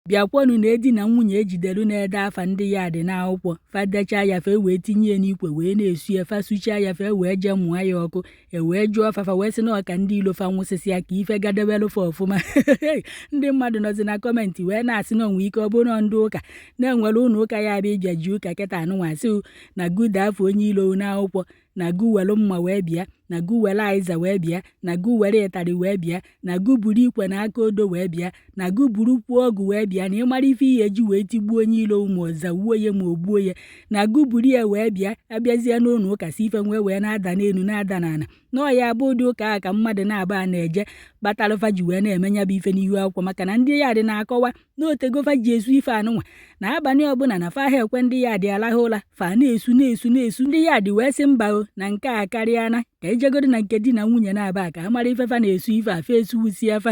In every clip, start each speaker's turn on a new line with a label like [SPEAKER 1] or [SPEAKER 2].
[SPEAKER 1] bịakwanu na edi na nwunye ejidelu na-ede afa ndị ya dị n'akwụkwọ fadecha ya fe wee tinye ya n'ikwe wee na-esu ya fasucha ya fe wee jee mụọ ya ọkụ wee jụọ fafa wee sị na ọka ndị ilo fa nwụsịsịa ka ife gadebelu fa ọfụma ndị mmadụ nọzi na kọmentị wee na-asị na onwe ike ọ bụrụ ndị ụka na-enwere ụnụ ụka ya bịa ịbịa ji ụka kịta anụnwasị na guda afọ onye ilo n'akwụkwọ na gu welu mma wee bịa na gu were aiza wee bịa na gu were ịtarị wee bịa na gu buru ikwe na aka odo wee bịa na gu buru kwuo ọgụ wee bịa na ịmara ife ihe eji wee tigbuo onye ilo ma ọza wuo ya ma o gbuo ya na gu buru ya wee bịa abịazie n'ụlọ ụka si ife wee na-ada n'elu na-ada n'ala nọọ ya bụ ụdị ụka a ka mmadụ na-aba na-eje kpatalụfa ji wee na-emenya bụ ife n'ihu akwụkwọ maka na ndị ya dị na-akọwa na otegofa ji esu ife anụnwa na abalị ọbụla na fa ha ekwe ndị ya dị alahụ ụla fa na-esu ndị ya dị wee sị mba o na nke a karịana ka ejegoro na nke di na nwunye na-aba ka amara ife fa na-esu ife afa esuwusi afa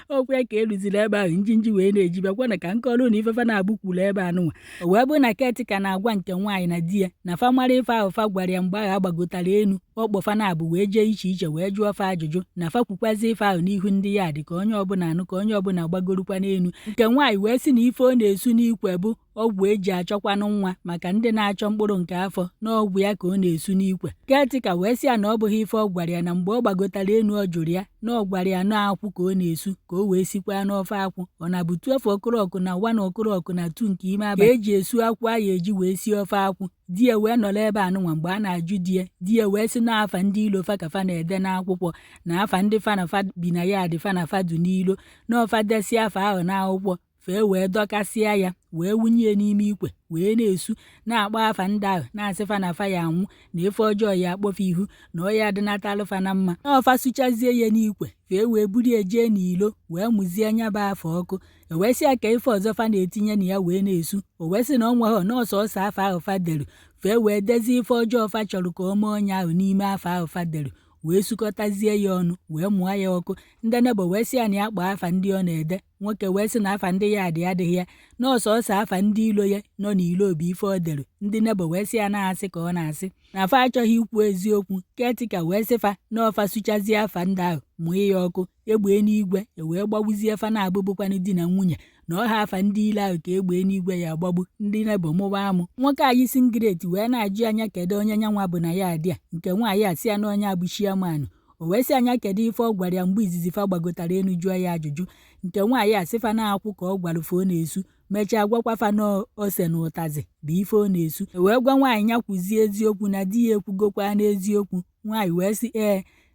[SPEAKER 1] okwe ka eruziri ebe ahụ njinji wee na-ejibakwa na ka nkọrụ na ife fa na-abụkwuru ebe anụnwa o wee bụ na ketika na-agwa nke nwaanyị na di ya na fa mara ife ahụ fa gwara ya mgbe ahụ agbagotara enu ọkpọfa na-abụ wee jee iche iche wee jụọ fa ajụjụ na fa kwukwazi ife ahụ n'ihu ndị ya dị ka onye ọbụla anụ ka onye ọbụla gbagorukwa n'enu nke nwaanyị wee sị na ife ọ na-esu n'ikwe bụ ọgwụ eji achọkwanụ nwa maka ndị na-achọ mkpụrụ nke afọ n'ọgwụ ya ka ọ na-esu n'ikwe ketika wee sị ya na ọ bụghị ife ọ gwara ya na mgbe ọ gbagotara enu ọ jụrụ ya na ọ gwara ya n'akwụ ka ọ na-esu ka o wee sikwa n'ofe akwụ ọ na-bụ 12 okoroọkụ na 1 okoroọkụ na 2 nke ime abalị ka eji esu akwụ a ya eji wee sie ofe akwụ di ya wee nọrọ ebe anụnwa mgbe a na-ajụ di ya wee sị na afa ndị ilo fa ka fa na-ede n'akwụkwọ na afa ndị fa na fa bi na ya dị fa na fa du n'ilo na ọfa desi afa ahụ n'akwụkwọ fee wee dọkasịa ya wee wunye n'ime ikwe wee na-esu na-akpọ afa ndị ahụ na-asị fa na fa ya anwụ na efe ọjọọ ya akpọfe ihu na ọ ya dị natalụ fa na mma na ọfa sụchazie ya n'ikwe fee wee buru ejee n'ilo wee mụzie anya ba afọ ọkụ wee sị ya ka ife ọzọ fa na-etinye na ya wee na-esu o wee sị na ọ nweghọ nọọsụ ọsọ afọ ahụ fa dere fee wee dezie ife ọjọọ fa chọrọ ka ọ mee onye ahụ n'ime afọ ahụ fa dere wee sukọtazie ya ọnụ wee mụọ ya ọkụ ndị nebo wee sị ya na ya kpọọ afa ndị ọ na-ede nwoke wee sị na afa ndị ya adịghị ya nọọsụ ọsọ afa ndị ilo ya nọ n'ilo obi ife ọ dere ndị nebo wee sị ya na-asị ka ọ na-asị na fa achọghị ikwu eziokwu ketika wee sị fa na ọfa sụchazie afa ndị ahụ mụọ ya ọkụ egbee n'igwe wee gbagbuzie fa na-abụbụkwanụ di na nwunye na ọha afa ndị ile ahụ ka egbee n'igwe ya gbagbu ndị nebo mụba amụ nwoke anyị Singlet wee na-ajụ anya kedu onye nyanwa bụ na ya adị a nke nwaanyị a sị ya na onye abụchia manụ o wee sị anya kedu ife ọ gwara ya mgbe izizi fa gbagotara enu jụọ ya ajụjụ nke nwaanyị a sịfa na-akwụ ka ọ gwara fa ọ na-esu mechaa gwakwa fa na ose na ụtazi bụ ife ọ na-esu wee gwa nwaanyị ya kwuzie eziokwu na di ya ekwugokwa n'eziokwu nwaanyị wee sị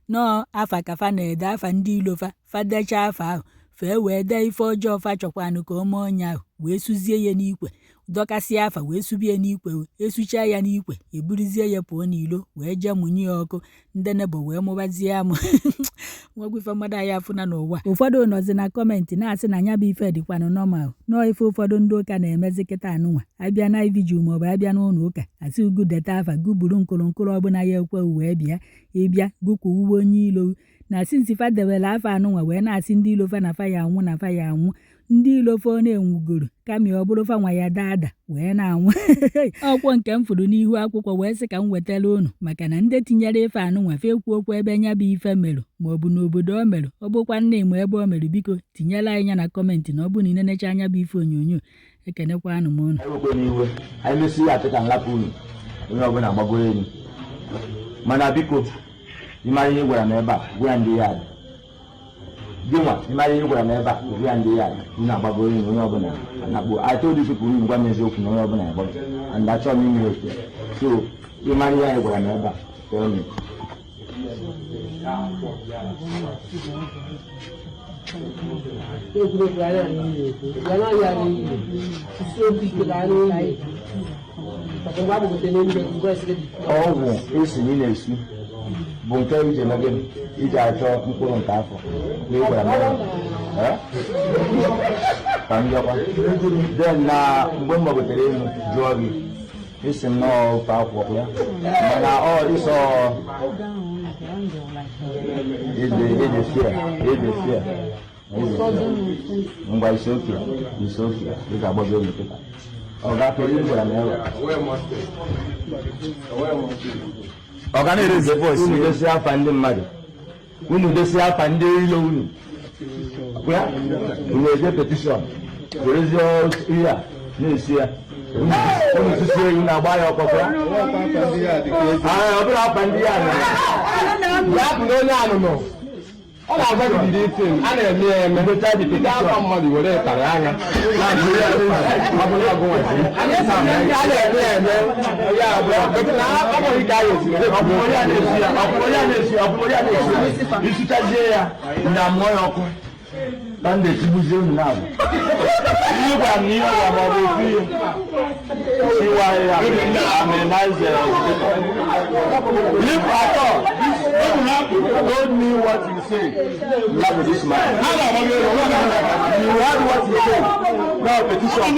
[SPEAKER 1] nọọ afa ka fa na-ede afa ndị ilo fa dechaa afa ahụ fee wee dee ife ọjọọ fa chọkwanụ ka ọ mee onye ahụ wee suzie ya n'ikwe dọkasịa afa wee subie n'ikwe esuchaa ya n'ikwe eburuzie ya pụọ n'ilo wee jee mụnye ya ọkụ ndị nebo wee mụbazie amụ nwegwu ife mmadụ anyị afụna n'ụwa ụfọdụ nọzi na kọmentị na-asị na nya bụ ife dịkwanụ nọmal nọọ ife ụfọdụ ndị ụka na-emezi kịta anụnwa abịa na iviju maọbụ abịa n'ụlọ ụka asị ugu deta afa guburu nkụrụnkụrụ ọbụla ya ekwe wee bịa ịbịa gụkwa uwe onye ilo na sinsi fa debere afa anụnwa wee na-asị ndị ilo fa na fa ya anwụ na fa ya anwụ ndị ilo fa ọ na-enwugoro kama ọ bụrụ fa nwa ya daada wee na-anwụ ọkwọ nke m fụrụ n'ihu akwụkwọ wee sị ka m wetara unu maka na ndị tinyere ife anụnwa fe ekwu okwu ebe nya bụ ife merụ maọbụ n'obodo o merụ ọ bụkwa nna ịmụ ebe o merụ biko tinyela anyị ya na kọmentị na ọ bụ na ị na-enecha anya bụ ife onyonyo ekenekwa anụ m unu
[SPEAKER 2] anyị mesị ya ka nlapụ unu onye ọbụla gbagoro elu mana biko ịmara ihe gwara m ebe a gwa ndị ya gị nwa ịmara ihe gwara m ebe a gwa ndị ya unu agbagoro elu onye ọbụla anakpo I told you people unu gwa m eziokwu na onye ọbụla agbago and achọ m ime otu so ịmara ihe anyị gwara m ebe a tell me ọgwụ esi ị na-esu bụ nke ije na gị iji achọ mkpụrụ nke afọ ka m bịakwa den na mgbe m gbagotere elu jụọ gị isi m nọọ ofe akwụkwọ ya mana ọ ịsọ edefia ngwa isi oke ị ga-agbago elu kịta ọ gafere ihe gwara m ewe ọ ga na-erezi voice unu dosi afa ndị mmadụ unu dosi afa ndị ilo unu unu eje petishọn werezie ihe a na-esi ya unu sisi ewu na-agba ya ọkpọkọ ya ọ bụla akpa ndị ya
[SPEAKER 3] ya bụ na onye anụnụ ọ na-agwa gị dịrị ife a na-eme ya eme ndị akwa mmadụ were tara anya a na-eme ya eme ya abụọ na abụghị ka a ga-esi
[SPEAKER 2] ọbụmọrịa na-esi isuchazie ya na mmụọ ya ọkụ na ndị etigbuzie unu na-abụ ihe gwara m na ihe ọra ma ọ bụ ofu ihe siwa ya amenize if at all told me what you say love this man you heard what you say now petition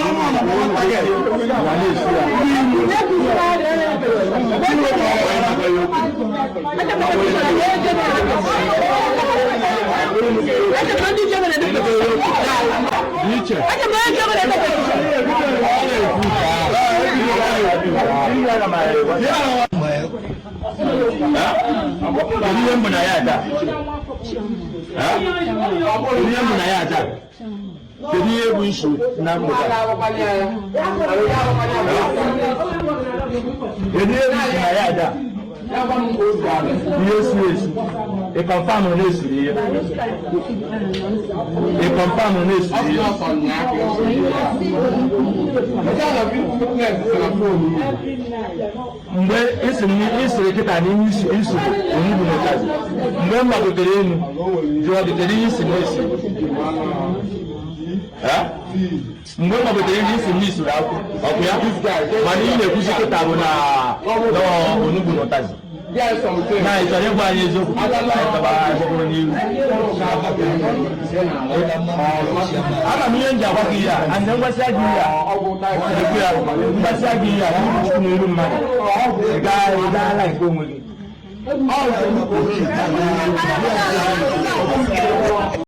[SPEAKER 2] kedu ihe bụ nsogbu na mmụta kedu ihe bụ isi na ya ada ihe siri esi ịkọnfam na-esiri ihe ịkọnfam na-esiri ihe mgbe isiri kịta na ihe isi onugbu n'ụtazi mgbe m gbagotere elu jụọ gị kedu ihe isi na-esi mgbe m gbagotere ihe isi n'isiri ọkụ ya mana ihe na-ekwuzi kịta bụ na onugbu n'ụtazi na ịchọrọ ịgwa anyị eziokwu n'ihu ana m ihe m ji agwa gị ihe a ande ngwasịa gị ihe a ngwasịa gị ihe a chukwu n'iru mmadụ ị gaala nke onwe gị